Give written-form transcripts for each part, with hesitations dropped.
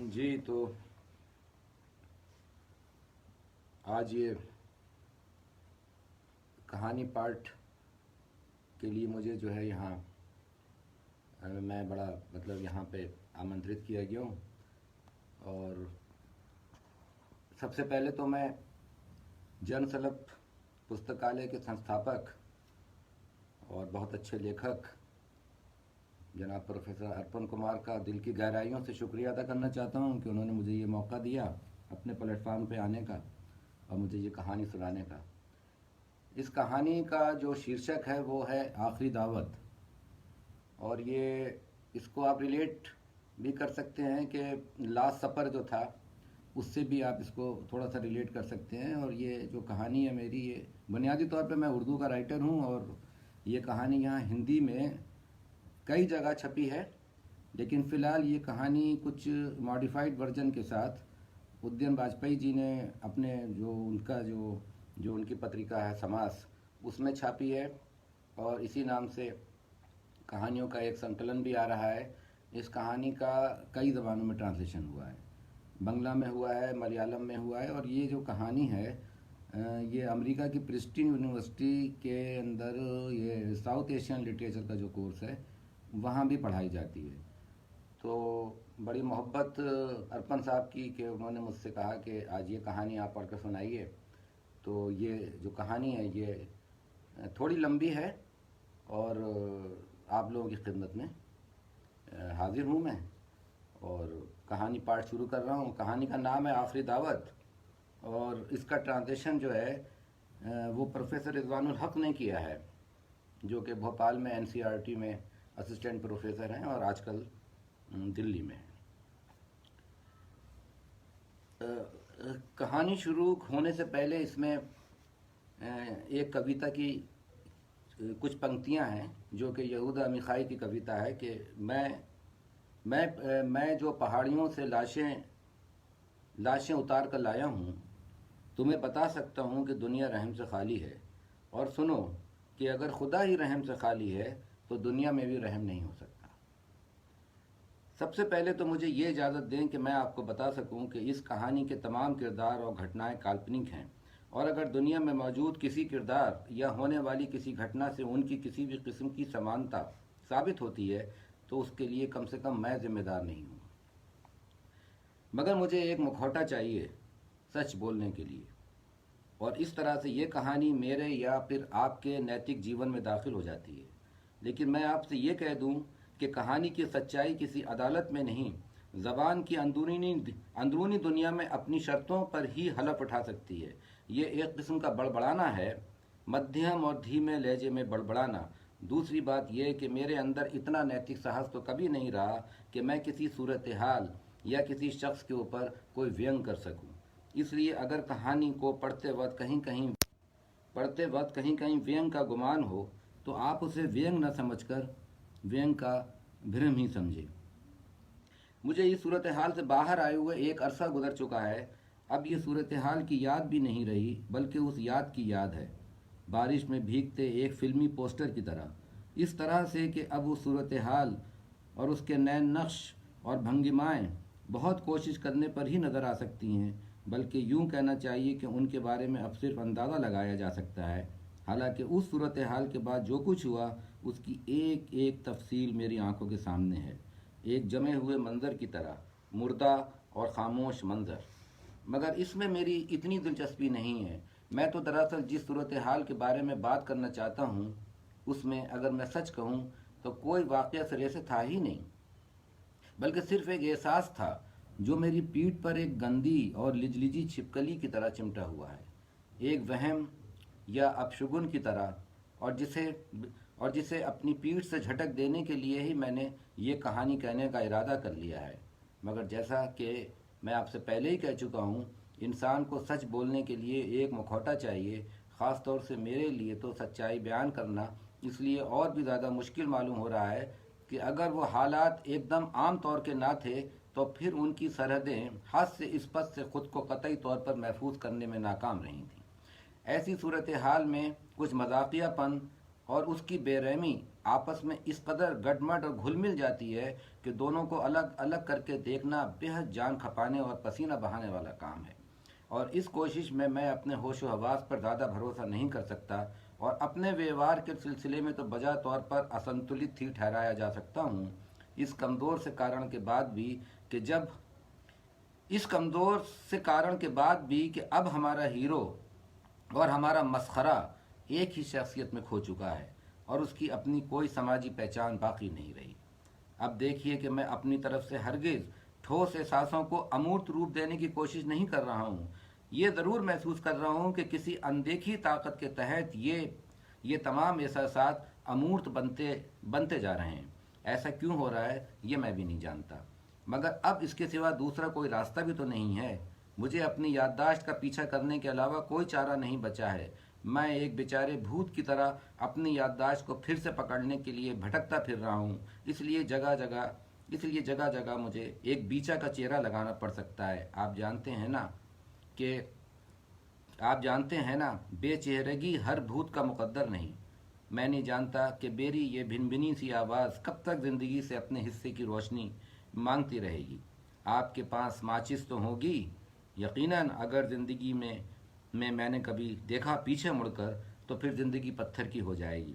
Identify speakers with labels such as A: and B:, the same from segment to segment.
A: جی تو آج یہ کہانی پارٹ کے لیے مجھے جو ہے یہاں میں بڑا یہاں پہ آمنترت کیا گیا ہوں. اور سب سے پہلے تو میں جن سلب پستکالیہ کے سنستھاپک اور بہت اچھے لیکھک جناب پروفیسر ارپن کمار کا دل کی گہرائیوں سے شکریہ ادا کرنا چاہتا ہوں کہ انہوں نے مجھے یہ موقع دیا اپنے پلیٹ فارم پہ آنے کا اور مجھے یہ کہانی سنانے کا. اس کہانی کا جو شیرشک ہے وہ ہے آخری دعوت، اور یہ اس کو آپ ریلیٹ بھی کر سکتے ہیں کہ لاسٹ سپر جو تھا اس سے بھی آپ اس کو تھوڑا سا ریلیٹ کر سکتے ہیں. اور یہ جو کہانی ہے میری، یہ بنیادی طور پہ میں اردو کا رائٹر ہوں، اور یہ کہانی یہاں ہندی میں کئی جگہ چھپی ہے، لیکن فی الحال یہ کہانی کچھ ماڈیفائڈ ورژن کے ساتھ ادین واجپئی جی نے اپنے جو ان کی پتریکا ہے سماس، اس میں چھاپی ہے، اور اسی نام سے کہانیوں کا ایک سنکلن بھی آ رہا ہے. اس کہانی کا کئی زبانوں میں ٹرانسلیشن ہوا ہے، بنگلہ میں ہوا ہے، ملیالم میں ہوا ہے، اور یہ جو کہانی ہے یہ امریکہ کی پرسٹن یونیورسٹی کے اندر یہ ساؤتھ ایشین لٹریچر کا جو کورس ہے وہاں بھی پڑھائی جاتی ہے. تو بڑی محبت ارپن صاحب کی کہ انہوں نے مجھ سے کہا کہ آج یہ کہانی آپ پڑھ کر سنائیے. تو یہ جو کہانی ہے یہ تھوڑی لمبی ہے، اور آپ لوگوں کی خدمت میں حاضر ہوں میں، اور کہانی پارٹ شروع کر رہا ہوں. کہانی کا نام ہے آخری دعوت، اور اس کا ٹرانسلیشن جو ہے وہ پروفیسر رضوان الحق نے کیا ہے، جو کہ بھوپال میں NCERT میں اسسٹنٹ پروفیسر ہیں اور آج کل دلی میں. کہانی شروع ہونے سے پہلے اس میں ایک کویتا کی کچھ پنکتیاں ہیں جو کہ یہودا عمیخائی کی کویتا ہے کہ میں جو پہاڑیوں سے لاشیں اتار کر لایا ہوں، تمہیں بتا سکتا ہوں کہ دنیا رحم سے خالی ہے، اور سنو کہ اگر خدا ہی رحم سے خالی ہے تو دنیا میں بھی رحم نہیں ہو سکتا. سب سے پہلے تو مجھے یہ اجازت دیں کہ میں آپ کو بتا سکوں کہ اس کہانی کے تمام کردار اور گھٹنائیں کالپنک ہیں، اور اگر دنیا میں موجود کسی کردار یا ہونے والی کسی گھٹنا سے ان کی کسی بھی قسم کی سمانتا ثابت ہوتی ہے تو اس کے لیے کم سے کم میں ذمہ دار نہیں ہوں. مگر مجھے ایک مکھوٹا چاہیے سچ بولنے کے لیے، اور اس طرح سے یہ کہانی میرے یا پھر آپ کے نیتک جیون میں داخل ہو جاتی ہے. لیکن میں آپ سے یہ کہہ دوں کہ کہانی کی سچائی کسی عدالت میں نہیں، زبان کی اندرونی دنیا میں اپنی شرطوں پر ہی حلف اٹھا سکتی ہے. یہ ایک قسم کا بڑبڑانا ہے، مدھیم اور دھیمے لہجے میں بڑبڑانا. دوسری بات یہ کہ میرے اندر اتنا نیتک ساہس تو کبھی نہیں رہا کہ میں کسی صورتحال یا کسی شخص کے اوپر کوئی وینگ کر سکوں. اس لیے اگر کہانی کو پڑھتے وقت کہیں کہیں وینگ کا گمان ہو تو آپ اسے وینگ نہ سمجھ کر وینگ کا بھرم ہی سمجھے. مجھے اس صورتحال سے باہر آئے ہوئے ایک عرصہ گزر چکا ہے. اب یہ صورتحال کی یاد بھی نہیں رہی بلکہ اس یاد کی یاد ہے، بارش میں بھیگتے ایک فلمی پوسٹر کی طرح. اس طرح سے کہ اب اس صورتحال اور اس کے نین نقش اور بھنگیمائیں بہت کوشش کرنے پر ہی نظر آ سکتی ہیں، بلکہ یوں کہنا چاہیے کہ ان کے بارے میں اب صرف اندازہ لگایا جا سکتا ہے. حالانکہ اس صورتحال کے بعد جو کچھ ہوا اس کی ایک ایک تفصیل میری آنکھوں کے سامنے ہے، ایک جمے ہوئے منظر کی طرح، مردہ اور خاموش منظر. مگر اس میں میری اتنی دلچسپی نہیں ہے. میں تو دراصل جس صورتحال کے بارے میں بات کرنا چاہتا ہوں اس میں اگر میں سچ کہوں تو کوئی واقعہ سرے سے تھا ہی نہیں، بلکہ صرف ایک احساس تھا جو میری پیٹھ پر ایک گندی اور لجلجی چھپکلی کی طرح چمٹا ہوا ہے، ایک وہم یا اپشگن کی طرح، اور جسے اپنی پیٹھ سے جھٹک دینے کے لیے ہی میں نے یہ کہانی کہنے کا ارادہ کر لیا ہے. مگر جیسا کہ میں آپ سے پہلے ہی کہہ چکا ہوں، انسان کو سچ بولنے کے لیے ایک مکھوٹا چاہیے. خاص طور سے میرے لیے تو سچائی بیان کرنا اس لیے اور بھی زیادہ مشکل معلوم ہو رہا ہے کہ اگر وہ حالات ایک دم عام طور کے نہ تھے تو پھر ان کی سرحدیں حد سے اس پد سے خود کو قطعی طور پر محفوظ کرنے میں ناکام رہی تھیں. ایسی صورتحال میں کچھ مذاقیہ پن اور اس کی بے رحمی آپس میں اس قدر گڈمڈ اور گھل مل جاتی ہے کہ دونوں کو الگ الگ کر کے دیکھنا بےحد جان کھپانے اور پسینہ بہانے والا کام ہے۔ اور اس کوشش میں اپنے ہوش و حواس پر زیادہ بھروسہ نہیں کر سکتا، اور اپنے ویوہار کے سلسلے میں تو بجا طور پر اسنتولت ہی ٹھہرایا جا سکتا ہوں، اس کمزور سے کارن کے بعد بھی کہ اب ہمارا ہیرو اور ہمارا مسخرہ ایک ہی شخصیت میں کھو چکا ہے اور اس کی اپنی کوئی سماجی پہچان باقی نہیں رہی۔ اب دیکھیے کہ میں اپنی طرف سے ہرگز ٹھوس احساسوں کو امورت روپ دینے کی کوشش نہیں کر رہا ہوں، یہ ضرور محسوس کر رہا ہوں کہ کسی اندیکھی طاقت کے تحت یہ تمام احساسات امورت بنتے جا رہے ہیں۔ ایسا کیوں ہو رہا ہے یہ میں بھی نہیں جانتا، مگر اب اس کے سوا دوسرا کوئی راستہ بھی تو نہیں ہے۔ مجھے اپنی یادداشت کا پیچھا کرنے کے علاوہ کوئی چارہ نہیں بچا ہے۔ میں ایک بیچارے بھوت کی طرح اپنی یادداشت کو پھر سے پکڑنے کے لیے بھٹکتا پھر رہا ہوں، اس لیے جگہ جگہ مجھے ایک بیچا کا چہرہ لگانا پڑ سکتا ہے۔ آپ جانتے ہیں نا بے چہرگی ہر بھوت کا مقدر نہیں۔ میں نہیں جانتا کہ میری یہ بھنبھنی سی آواز کب تک زندگی سے اپنے حصے کی روشنی مانگتی رہے گی۔ آپ کے پاس ماچس تو ہوگی؟ یقیناً اگر زندگی میں نے کبھی دیکھا پیچھے مڑ کر تو پھر زندگی پتھر کی ہو جائے گی۔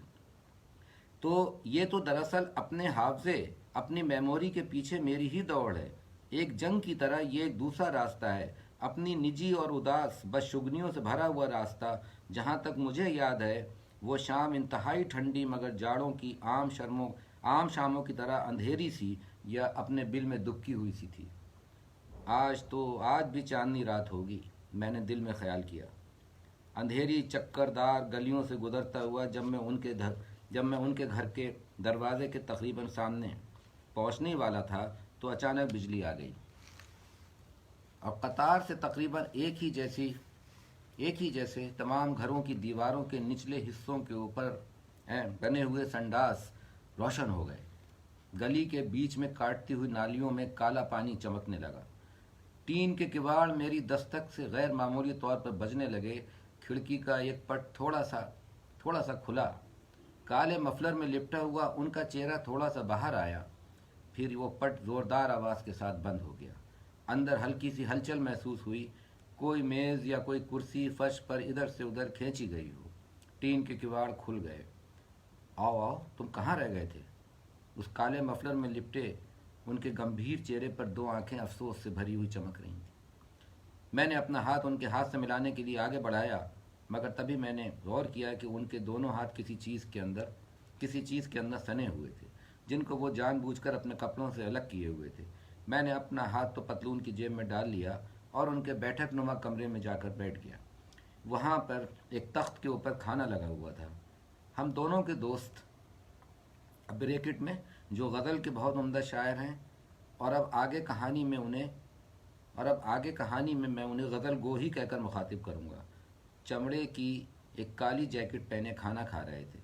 A: تو یہ تو دراصل اپنے حافظے، اپنی میموری کے پیچھے میری ہی دوڑ ہے۔ ایک جنگ کی طرح یہ ایک دوسرا راستہ ہے، اپنی نجی اور اداس بدشگونیوں سے بھرا ہوا راستہ۔ جہاں تک مجھے یاد ہے وہ شام انتہائی ٹھنڈی مگر جاڑوں کی عام شاموں کی طرح اندھیری سی یا اپنے دل میں دبکی ہوئی سی تھی۔ آج بھی چاندنی رات ہوگی، میں نے دل میں خیال کیا۔ اندھیری چکردار گلیوں سے گزرتا ہوا جب میں ان کے گھر کے دروازے کے تقریباً سامنے پہنچنے والا تھا تو اچانک بجلی آ گئی، اور قطار سے تقریباً ایک ہی جیسے تمام گھروں کی دیواروں کے نچلے حصوں کے اوپر بنے ہوئے سنڈاس روشن ہو گئے۔ گلی کے بیچ میں کاٹتی ہوئی نالیوں میں کالا پانی چمکنے لگا۔ ٹین کے کواڑ میری دستک سے غیر معمولی طور پر بجنے لگے۔ کھڑکی کا ایک پٹ تھوڑا سا کھلا، کالے مفلر میں لپٹا ہوا ان کا چہرہ تھوڑا سا باہر آیا، پھر وہ پٹ زوردار آواز کے ساتھ بند ہو گیا۔ اندر ہلکی سی ہلچل محسوس ہوئی، کوئی میز یا کوئی کرسی فرش پر ادھر سے ادھر کھینچی گئی ہو۔ ٹین کے کواڑ کھل گئے۔ آؤ تم کہاں رہ گئے تھے؟ اس کالے مفلر میں لپٹے ان کے گمبھیر چہرے پر دو آنکھیں افسوس سے بھری ہوئی چمک رہی تھیں۔ میں نے اپنا ہاتھ ان کے ہاتھ سے ملانے کے لیے آگے بڑھایا، مگر تبھی میں نے غور کیا کہ ان کے دونوں ہاتھ کسی چیز کے اندر سنے ہوئے تھے، جن کو وہ جان بوجھ کر اپنے کپڑوں سے الگ کیے ہوئے تھے۔ میں نے اپنا ہاتھ تو پتلون کی جیب میں ڈال لیا اور ان کے بیٹھک نما کمرے میں جا کر بیٹھ گیا۔ وہاں پر ایک تخت کے اوپر کھانا لگا ہوا تھا۔ ہم دونوں کے دوست بریکٹ میں جو غزل کے بہت عمدہ شاعر ہیں، اور اب آگے کہانی میں میں انہیں غزل گو ہی کہہ کر مخاطب کروں گا، چمڑے کی ایک کالی جیکٹ پہنے کھانا کھا رہے تھے۔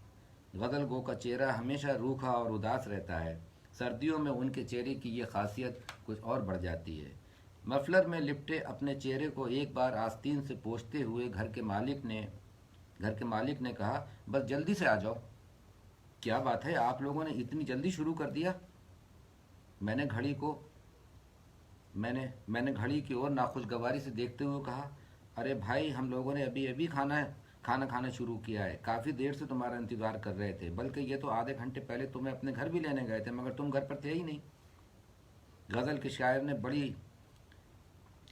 A: غزل گو کا چہرہ ہمیشہ روکھا اور اداس رہتا ہے، سردیوں میں ان کے چہرے کی یہ خاصیت کچھ اور بڑھ جاتی ہے۔ مفلر میں لپٹے اپنے چہرے کو ایک بار آستین سے پوچھتے ہوئے گھر کے مالک نے کہا، بس جلدی سے آ جاؤ۔ کیا بات ہے، آپ لوگوں نے اتنی جلدی شروع کر دیا؟ میں نے گھڑی کی اور ناخوشگواری سے دیکھتے ہوئے کہا، ارے بھائی، ہم لوگوں نے ابھی کھانا کھانا شروع کیا ہے، کافی دیر سے تمہارا انتظار کر رہے تھے، بلکہ یہ تو آدھے گھنٹے پہلے تمہیں اپنے گھر بھی لینے گئے تھے، مگر تم گھر پر تھے ہی نہیں۔ غزل کے شاعر نے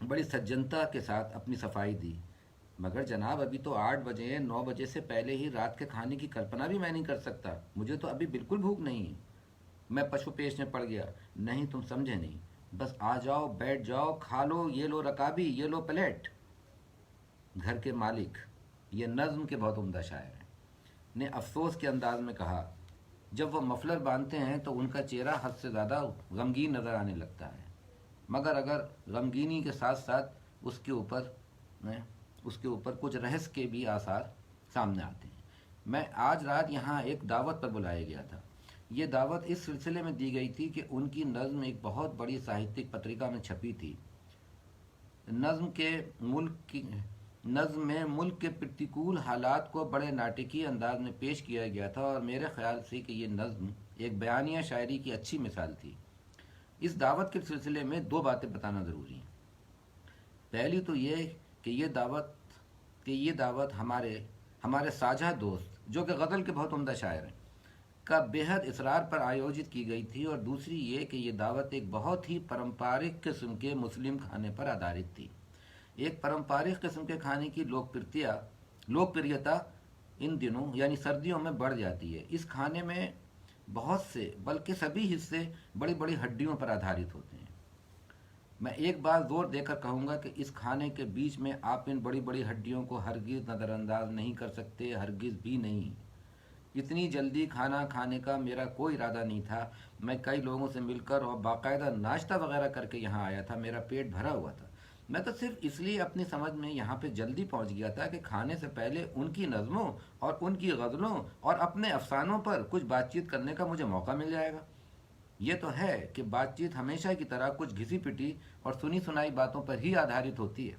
A: بڑی سجنتا کے ساتھ اپنی صفائی دی، مگر جناب ابھی تو 8 بجے، 9 بجے سے پہلے ہی رات کے کھانے کی کلپنا بھی میں نہیں کر سکتا، مجھے تو ابھی بالکل بھوک نہیں۔ میں پشو پیش میں پڑ گیا، نہیں تم سمجھے نہیں، بس آ جاؤ، بیٹھ جاؤ، کھا لو، یہ لو رکابی، یہ لو پلیٹ۔ گھر کے مالک، یہ نظم کے بہت عمدہ شاعر ہیں، نے افسوس کے انداز میں کہا۔ جب وہ مفلر باندھتے ہیں تو ان کا چہرہ حد سے زیادہ غمگین نظر آنے لگتا ہے، مگر اگر غمگینی کے ساتھ ساتھ اس کے اوپر کچھ رہس کے بھی آثار سامنے آتے ہیں۔ میں آج رات یہاں ایک دعوت پر بلایا گیا تھا۔ یہ دعوت اس سلسلے میں دی گئی تھی کہ ان کی نظم ایک بہت بڑی ساہتک پتریکا میں چھپی تھی۔ نظم میں ملک کے پرتکول حالات کو بڑے ناٹکی انداز میں پیش کیا گیا تھا، اور میرے خیال سے کہ یہ نظم ایک بیانیہ شاعری کی اچھی مثال تھی۔ اس دعوت کے سلسلے میں دو باتیں بتانا ضروری ہیں۔ پہلی تو یہ کہ یہ دعوت ہمارے ساجھا دوست جو کہ غزل کے بہت عمدہ شاعر ہیں کا بے حد اصرار پر آیوجت کی گئی تھی، اور دوسری یہ کہ یہ دعوت ایک بہت ہی پرمپارک قسم کے مسلم کھانے پر آدھارت تھی۔ ایک پرمپارک قسم کے کھانے کی لوکپریتا ان دنوں یعنی سردیوں میں بڑھ جاتی ہے۔ اس کھانے میں بہت سے بلکہ سبھی حصے بڑی بڑی ہڈیوں پر آدھارت ہوتے ہیں۔ میں ایک بات زور دے کر کہوں گا کہ اس کھانے کے بیچ میں آپ ان بڑی بڑی ہڈیوں کو ہرگز نظر انداز نہیں کر سکتے، ہرگز بھی نہیں۔ اتنی جلدی کھانا کھانے کا میرا کوئی ارادہ نہیں تھا۔ میں کئی لوگوں سے مل کر اور باقاعدہ ناشتہ وغیرہ کر کے یہاں آیا تھا، میرا پیٹ بھرا ہوا تھا۔ میں تو صرف اس لیے اپنی سمجھ میں یہاں پہ جلدی پہنچ گیا تھا کہ کھانے سے پہلے ان کی نظموں اور ان کی غزلوں اور اپنے افسانوں پر کچھ بات چیت کرنے کا مجھے موقع مل جائے گا۔ یہ تو ہے کہ بات چیت ہمیشہ کی طرح کچھ گھسی پٹی اور سنی سنائی باتوں پر ہی آدھارت ہوتی ہے۔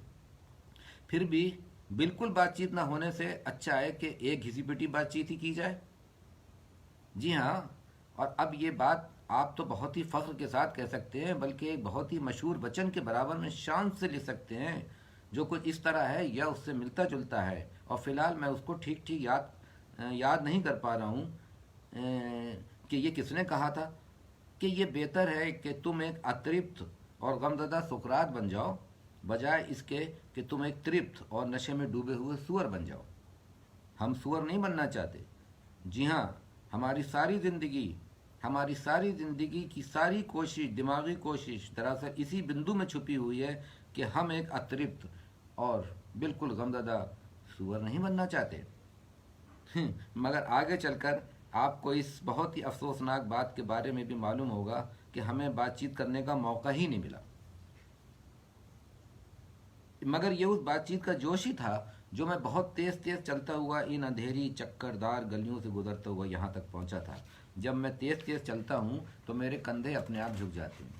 A: پھر بھی بالکل بات چیت نہ ہونے سے اچھا ہے کہ ایک گھسی پٹی بات چیت ہی کی جائے۔ جی ہاں، اور اب یہ بات آپ تو بہت ہی فخر کے ساتھ کہہ سکتے ہیں، بلکہ ایک بہت ہی مشہور وچن کے برابر میں شان سے لکھ سکتے ہیں، جو کچھ اس طرح ہے یا اس سے ملتا جلتا ہے، اور فی الحال میں اس کو ٹھیک یاد نہیں کر پا رہا ہوں کہ یہ کس نے کہا تھا کہ یہ بہتر ہے کہ تم ایک اترپت اور غمزدہ سکرات بن جاؤ، بجائے اس کے کہ تم ایک ترپت اور نشے میں ڈوبے ہوئے سور بن جاؤ۔ ہم سور نہیں بننا چاہتے۔ جی ہاں، ہماری ساری زندگی کی ساری کوشش، دماغی کوشش دراصل اسی بندو میں چھپی ہوئی ہے کہ ہم ایک اترپت اور بالکل غمزدہ سور نہیں بننا چاہتے۔ مگر آگے چل کر آپ کو اس بہت ہی افسوسناک بات کے بارے میں بھی معلوم ہوگا کہ ہمیں بات چیت کرنے کا موقع ہی نہیں ملا۔ مگر یہ اس بات چیت کا جوش ہی تھا جو میں بہت تیز چلتا ہوا ان اندھیری چکردار گلیوں سے گزرتا ہوا یہاں تک پہنچا تھا۔ جب میں تیز چلتا ہوں تو میرے کندھے اپنے آپ جھک جاتے ہیں۔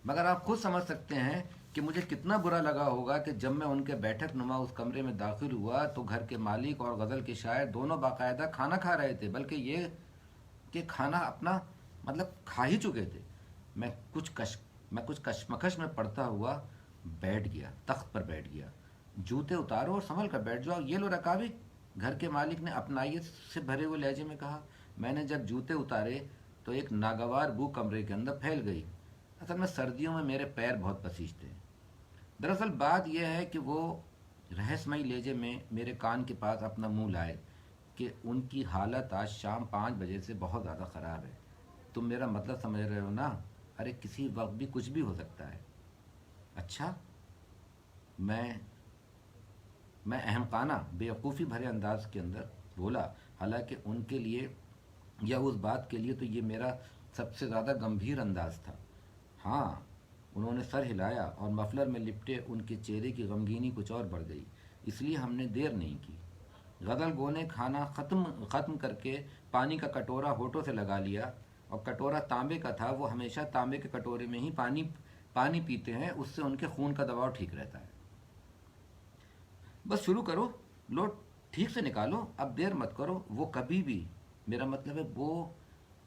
A: مگر آپ خود سمجھ سکتے ہیں کہ مجھے کتنا برا لگا ہوگا کہ جب میں ان کے بیٹھک نما اس کمرے میں داخل ہوا تو گھر کے مالک اور غزل کے شاعر دونوں باقاعدہ کھانا کھا رہے تھے، بلکہ یہ کہ کھانا اپنا کھا ہی چکے تھے۔ میں کچھ کشمکش میں پڑتا ہوا بیٹھ گیا، تخت پر بیٹھ گیا۔ جوتے اتارو اور سنبھل کر بیٹھ جاؤ، یہ لو رکابی، گھر کے مالک نے اپنائیت سے بھرے ہوئے لہجے میں کہا۔ میں نے جب جوتے اتارے تو ایک ناگوار بو کمرے کے اندر پھیل گئی۔ اصل میں سردیوں میں میرے پیر بہت پسیجتے ہیں۔ دراصل بات یہ ہے کہ وہ رہسمئی لہجے میں میرے کان کے پاس اپنا منہ لائے کہ ان کی حالت آج شام 5 بجے سے بہت زیادہ خراب ہے۔ تم میرا مطلب سمجھ رہے ہو نا؟ ارے کسی وقت بھی کچھ بھی ہو سکتا ہے۔ اچھا، میں احمقانہ بیوقوفی بھرے انداز کے اندر بولا، حالانکہ ان کے لیے یا اس بات کے لیے تو یہ میرا سب سے زیادہ گمبھیر انداز تھا۔ ہاں، انہوں نے سر ہلایا اور مفلر میں لپٹے ان کے چہرے کی غمگینی کچھ اور بڑھ گئی۔ اس لیے ہم نے دیر نہیں کی۔ غزل گو نے کھانا ختم کر کے پانی کا کٹورا ہونٹوں سے لگا لیا، اور کٹورا تانبے کا تھا۔ وہ ہمیشہ تانبے کے کٹورے میں ہی پانی پیتے ہیں، اس سے ان کے خون کا دباؤ ٹھیک رہتا ہے۔ بس شروع کرو، لو ٹھیک سے نکالو، اب دیر مت کرو۔ وہ کبھی بھی، میرا مطلب ہے وہ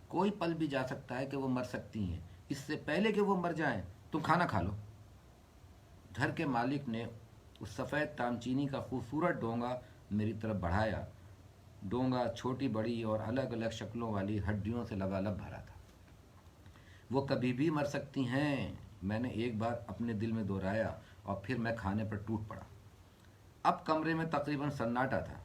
A: کوئی پل بھی جا سکتا ہے کہ وہ مر سکتی ہیں۔ اس سے پہلے کہ وہ مر جائیں تم کھانا کھا لو۔ گھر کے مالک نے اس سفید تامچینی کا خوبصورت ڈونگا میری طرف بڑھایا۔ ڈونگا چھوٹی بڑی اور الگ الگ شکلوں والی ہڈیوں سے لبالب بھرا تھا۔ وہ کبھی بھی مر سکتی ہیں، میں نے ایک بار اپنے دل میں دہرایا، اور پھر میں کھانے پر ٹوٹ پڑا۔ اب کمرے میں تقریباً سناٹا تھا،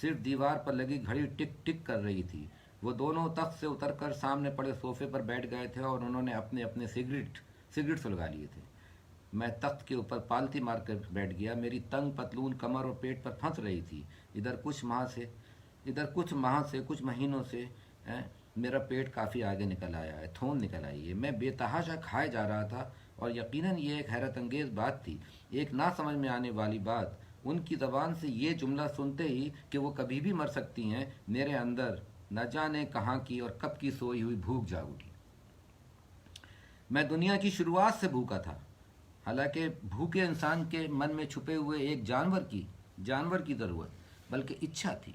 A: صرف دیوار پر لگی گھڑی ٹک ٹک کر رہی تھی۔ وہ دونوں تخت سے اتر کر سامنے پڑے صوفے پر بیٹھ گئے تھے، اور انہوں نے اپنے اپنے سگریٹ سلگا لیے تھے۔ میں تخت کے اوپر پالتی مار کر بیٹھ گیا۔ میری تنگ پتلون کمر اور پیٹ پر پھنس رہی تھی۔ ادھر کچھ ماہ سے کچھ مہینوں سے میرا پیٹ کافی آگے نکل آیا ہے، تھون نکل آئی ہے۔ میں بے تحاشا کھائے جا رہا تھا، اور یقیناً یہ ایک حیرت انگیز بات تھی، ایک نہ سمجھ میں آنے والی بات۔ ان کی زبان سے یہ جملہ سنتے ہی کہ وہ کبھی بھی مر سکتی ہیں، میرے اندر نہ جانے کہاں کی اور کب کی سوئی ہوئی بھوک جاگ اٹھی۔ میں دنیا کی شروعات سے بھوکا تھا۔ حالانکہ بھوکے انسان کے من میں چھپے ہوئے ایک جانور کی ضرورت بلکہ اچھا تھی،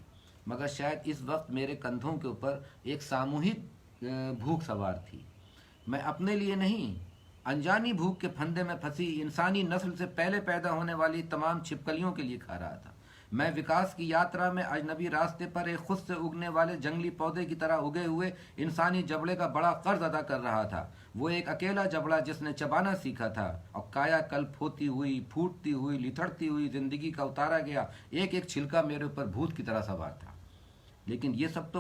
A: مگر شاید اس وقت میرے کندھوں کے اوپر ایک ساموہک بھوک سوار تھی۔ میں اپنے لیے نہیں، انجانی بھوک کے پھندے میں پھنسی انسانی نسل سے پہلے پیدا ہونے والی تمام چھپکلیوں کے لیے کھا رہا تھا۔ میں وکاس کی یاترا میں اجنبی راستے پر ایک خود سے اگنے والے جنگلی پودے کی طرح اگے ہوئے انسانی جبڑے کا بڑا قرض ادا کر رہا تھا۔ وہ ایک اکیلا جبڑا جس نے چبانا سیکھا تھا اور کایا کلپ ہوتی ہوئی، پھوٹتی ہوئی، لتھڑتی ہوئی زندگی کا اتارا گیا ایک ایک چھلکا میرے اوپر بھوت کی طرح سوار تھا۔ لیکن یہ سب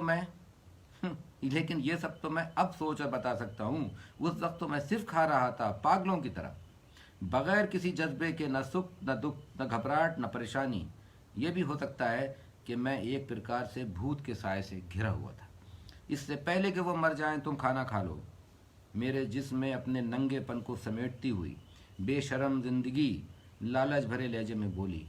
A: تو میں اب سوچ اور بتا سکتا ہوں، اس وقت تو میں صرف کھا رہا تھا پاگلوں کی طرح، بغیر کسی جذبے کے، نہ سکھ نہ دکھ نہ گھبراہٹ نہ پریشانی۔ یہ بھی ہو سکتا ہے کہ میں ایک پرکار سے بھوت کے سائے سے گھرا ہوا تھا۔ اس سے پہلے کہ وہ مر جائیں تم کھانا کھا لو۔ میرے جسم میں اپنے ننگے پن کو سمیٹتی ہوئی بے شرم زندگی لالچ بھرے لہجے میں بولی۔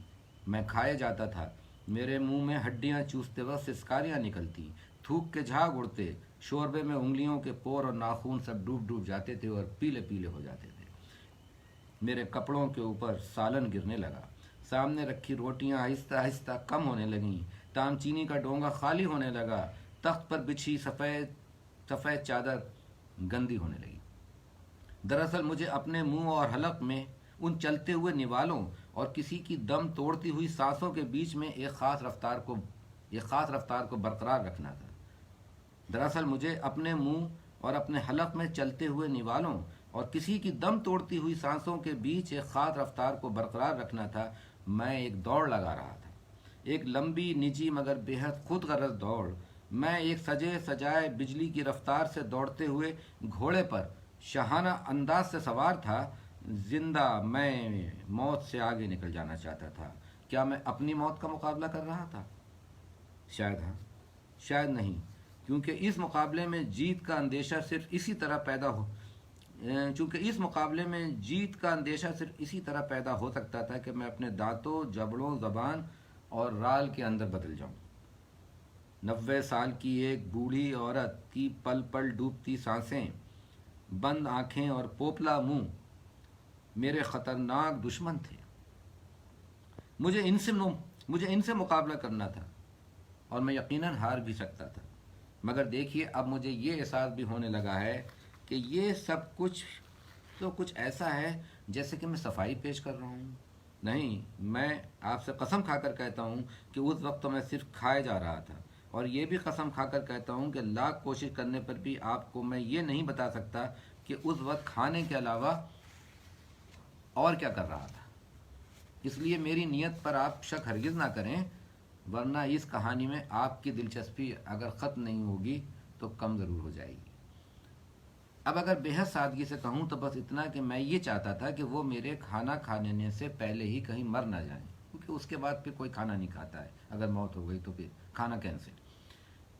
A: میں کھائے جاتا تھا، میرے منہ میں ہڈیاں چوستے وقت سسکاریاں نکلتی، تھوک کے جھاگ اڑتے، شوربے میں انگلیوں کے پور اور ناخون سب ڈوب جاتے تھے اور پیلے پیلے ہو جاتے تھے۔ میرے کپڑوں کے اوپر سالن گرنے لگا، سامنے رکھی روٹیاں آہستہ آہستہ کم ہونے لگیں، تام چینی کا ڈونگا خالی ہونے لگا، تخت پر بچھی سفید چادر گندی ہونے لگی۔ دراصل مجھے اپنے منہ اور حلق میں ان چلتے ہوئے نوالوں اور کسی کی دم توڑتی ہوئی سانسوں کے بیچ میں ایک خاص رفتار کو برقرار رکھنا تھا۔ دراصل مجھے اپنے منہ اور اپنے حلق میں چلتے ہوئے نوالوں اور کسی کی دم توڑتی ہوئی سانسوں کے بیچ ایک خاص رفتار کو برقرار رکھنا تھا۔ میں ایک دوڑ لگا رہا تھا، ایک لمبی، نجی مگر بے حد خود غرض دوڑ۔ میں ایک سجے سجائے بجلی کی رفتار سے دوڑتے ہوئے گھوڑے پر شاہانہ انداز سے سوار تھا۔ زندہ میں موت سے آگے نکل جانا چاہتا تھا۔ کیا میں اپنی موت کا مقابلہ کر رہا تھا؟ شاید ہاں، شاید نہیں، کیونکہ اس مقابلے میں جیت کا اندیشہ صرف اسی طرح پیدا ہو سکتا تھا کہ میں اپنے دانتوں، جبڑوں، زبان اور رال کے اندر بدل جاؤں۔ 90 سال کی ایک بوڑھی عورت کی پل پل ڈوبتی سانسیں، بند آنکھیں اور پوپلا منہ میرے خطرناک دشمن تھے۔ مجھے ان سے مقابلہ کرنا تھا اور میں یقیناً ہار بھی سکتا تھا، مگر دیکھیے اب مجھے یہ احساس بھی ہونے لگا ہے کہ یہ سب کچھ ایسا ہے جیسے کہ میں صفائی پیش کر رہا ہوں۔ نہیں، میں آپ سے قسم کھا کر کہتا ہوں کہ اس وقت تو میں صرف کھائے جا رہا تھا، اور یہ بھی قسم کھا کر کہتا ہوں کہ لاکھ کوشش کرنے پر بھی آپ کو میں یہ نہیں بتا سکتا کہ اس وقت کھانے کے علاوہ اور کیا کر رہا تھا۔ اس لیے میری نیت پر آپ شک ہرگز نہ کریں، ورنہ اس کہانی میں آپ کی دلچسپی اگر ختم نہیں ہوگی تو کم ضرور ہو جائے گی۔ اب اگر بے حد سادگی سے کہوں تو بس اتنا کہ میں یہ چاہتا تھا کہ وہ میرے کھانا کھانے سے پہلے ہی کہیں مر نہ جائیں، کیونکہ اس کے بعد پھر کوئی کھانا نہیں کھاتا ہے، اگر موت ہو گئی تو پھر کھانا کینسل۔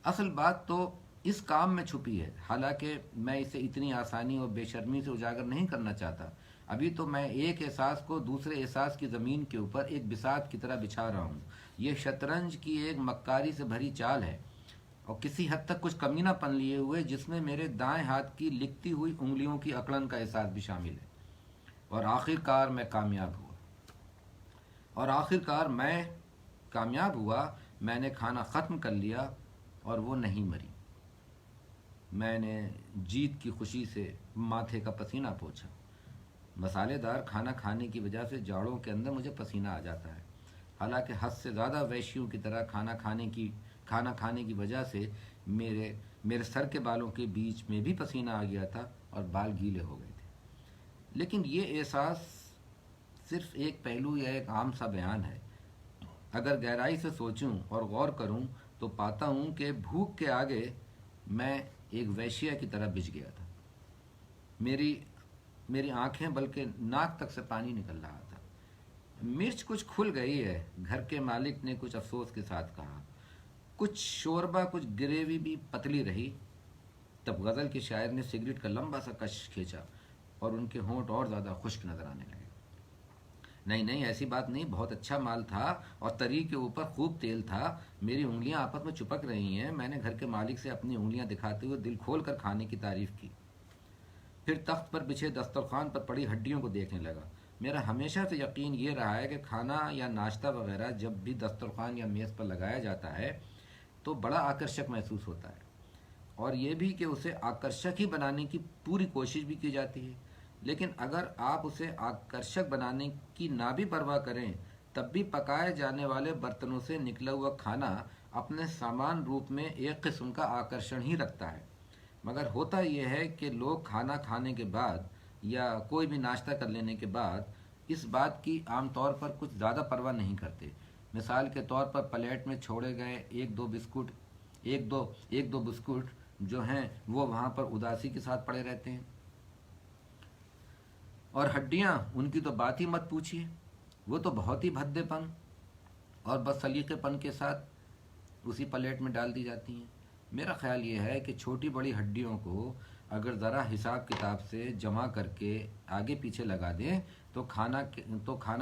A: اصل بات تو اس کام میں چھپی ہے، حالانکہ میں اسے اتنی آسانی اور بے شرمی سے اجاگر نہیں کرنا چاہتا۔ ابھی تو میں ایک احساس کو دوسرے احساس کی زمین کے اوپر ایک بساط کی طرح بچھا رہا ہوں۔ یہ شطرنج کی ایک مکاری سے بھری چال ہے، اور کسی حد تک کچھ کمینہ پن لیے ہوئے جس میں میرے دائیں ہاتھ کی لکھتی ہوئی انگلیوں کی اکڑن کا احساس بھی شامل ہے۔ اور آخر کار میں کامیاب ہوا۔ میں نے کھانا ختم کر لیا اور وہ نہیں مری۔ میں نے جیت کی خوشی سے ماتھے کا پسینہ پوچھا۔ مسالے دار کھانا کھانے کی وجہ سے جاڑوں کے اندر مجھے پسینہ آ جاتا ہے، حالانکہ حد سے زیادہ وحشیوں کی طرح کھانا کھانے کی وجہ سے میرے سر کے بالوں کے بیچ میں بھی پسینہ آ گیا تھا اور بال گیلے ہو گئے تھے۔ لیکن یہ احساس صرف ایک پہلو یا ایک عام سا بیان ہے۔ اگر گہرائی سے سوچوں اور غور کروں تو پاتا ہوں کہ بھوک کے آگے میں ایک وحشیہ کی طرح بجھ گیا تھا۔ میری آنکھیں بلکہ ناک تک سے پانی نکل رہا تھا۔ مرچ کچھ کھل گئی ہے، گھر کے مالک نے کچھ افسوس کے ساتھ کہا۔ کچھ شوربہ، کچھ گریوی بھی پتلی رہی۔ تب غزل کے شاعر نے سگریٹ کا لمبا سا کش کھینچا اور ان کے ہونٹ اور زیادہ خشک نظر آنے لگے۔ نہیں، ایسی بات نہیں، بہت اچھا مال تھا اور تری کے اوپر خوب تیل تھا۔ میری انگلیاں آپس میں چپک رہی ہیں۔ میں نے گھر کے مالک سے اپنی انگلیاں دکھاتے ہوئے دل کھول کر کھانے کی تعریف کی، پھر تخت پر بچھے دسترخوان پر پڑی ہڈیوں کو دیکھنے لگا۔ میرا ہمیشہ سے یقین یہ رہا ہے کہ کھانا یا ناشتہ وغیرہ جب بھی دسترخوان یا میز پر لگایا جاتا ہے تو بڑا آکرشک محسوس ہوتا ہے، اور یہ بھی کہ اسے آکرشک ہی بنانے کی پوری کوشش بھی کی جاتی ہے۔ لیکن اگر آپ اسے آکرشک بنانے کی نہ بھی پرواہ کریں، تب بھی پکائے جانے والے برتنوں سے نکلا ہوا کھانا اپنے سامان روپ میں ایک قسم کا آکرشن ہی رکھتا ہے۔ مگر ہوتا یہ ہے کہ لوگ کھانا کھانے کے بعد یا کوئی بھی ناشتہ کر لینے کے بعد اس بات کی عام طور پر کچھ زیادہ پرواہ نہیں کرتے۔ مثال کے طور پر پلیٹ میں چھوڑے گئے ایک دو بسکٹ جو ہیں وہ وہاں پر اداسی کے ساتھ پڑے رہتے ہیں، اور ہڈیاں ان کی تو بات ہی مت پوچھیے، وہ تو بہت ہی بھدے پن اور بس سلیقے پن کے ساتھ اسی پلیٹ میں ڈال دی جاتی ہیں۔ میرا خیال یہ ہے کہ چھوٹی بڑی ہڈیوں کو اگر ذرا حساب کتاب سے جمع کر کے آگے پیچھے لگا دیں تو کھانا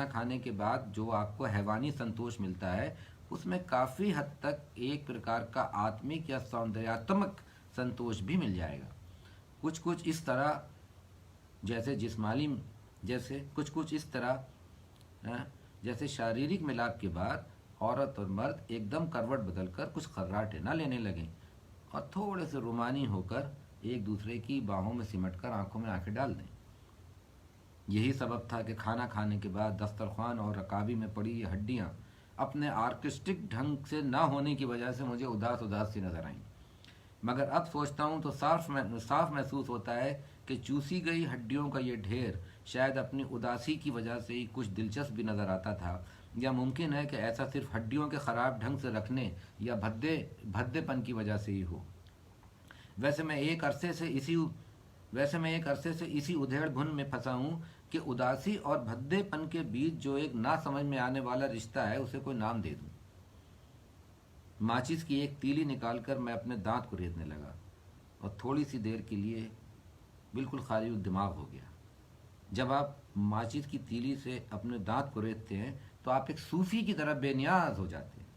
A: کھانے کے بعد جو آپ کو حیوانی سنتوش ملتا ہے اس میں کافی حد تک ایک پرکار کا آتمک یا سوندریاتمک سنتوش بھی مل جائے گا۔ کچھ اس طرح جیسے شاریرک ملاپ کے بعد عورت اور مرد ایک دم کروٹ بدل کر کچھ خراٹے نہ لینے لگیں اور تھوڑے سے رومانی ہو کر ایک دوسرے کی باہوں میں سمٹ کر آنکھوں میں آنکھیں ڈال دیں۔ یہی سبب تھا کہ کھانا کھانے کے بعد دسترخوان اور رکابی میں پڑی یہ ہڈیاں اپنے آرکسٹک ڈھنگ سے نہ ہونے کی وجہ سے مجھے اداس سی نظر آئیں۔ مگر اب سوچتا ہوں تو صاف محسوس ہوتا ہے کہ چوسی گئی ہڈیوں کا یہ ڈھیر شاید اپنی اداسی کی وجہ سے ہی کچھ دلچسپ بھی نظر آتا تھا، یا ممکن ہے کہ ایسا صرف ہڈیوں کے خراب ڈھنگ سے رکھنے یا بھدے پن کی وجہ سے ہی ہو۔ ویسے میں ایک عرصے سے اسی ادھیڑ بھن میں پھنسا ہوں کہ اداسی اور بھدے پن کے بیچ جو ایک نہ سمجھ میں آنے والا رشتہ ہے اسے کوئی نام دے دوں۔ ماچس کی ایک تیلی نکال کر میں اپنے دانت کو ریتنے لگا اور تھوڑی سی دیر کے لیے بالکل خالی دماغ ہو گیا۔ جب آپ ماچس کی تیلی سے اپنے دانت کو ریتتے ہیں تو آپ ایک صوفی کی طرح بے نیاز ہو جاتے ہیں۔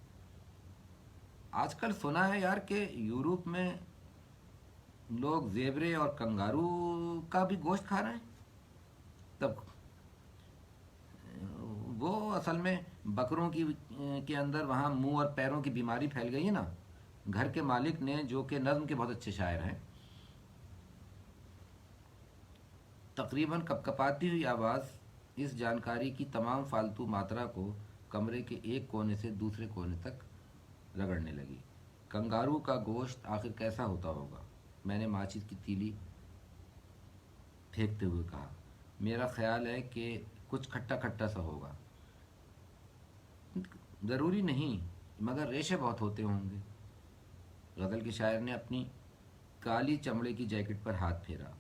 A: آج کل سنا ہے یار کہ یورپ میں لوگ زیبرے اور کنگارو کا بھی گوشت کھا رہے ہیں۔ تب وہ اصل میں بکروں کے اندر وہاں منہ اور پیروں کی بیماری پھیل گئی ہے نا۔ گھر کے مالک نے، جو کہ نظم کے بہت اچھے شاعر ہیں، تقریباً کپکپاتی ہوئی آواز اس جانکاری کی تمام فالتو ماترا کو کمرے کے ایک کونے سے دوسرے کونے تک رگڑنے لگی۔ کنگارو کا گوشت آخر کیسا ہوتا ہوگا؟ میں نے ماچس کی تیلی پھینکتے ہوئے کہا۔ میرا خیال ہے کہ کچھ کھٹا کھٹا سا ہوگا۔ ضروری نہیں، مگر ریشے بہت ہوتے ہوں گے۔ غزل کے شاعر نے اپنی کالی چمڑے کی جیکٹ پر ہاتھ پھیرا۔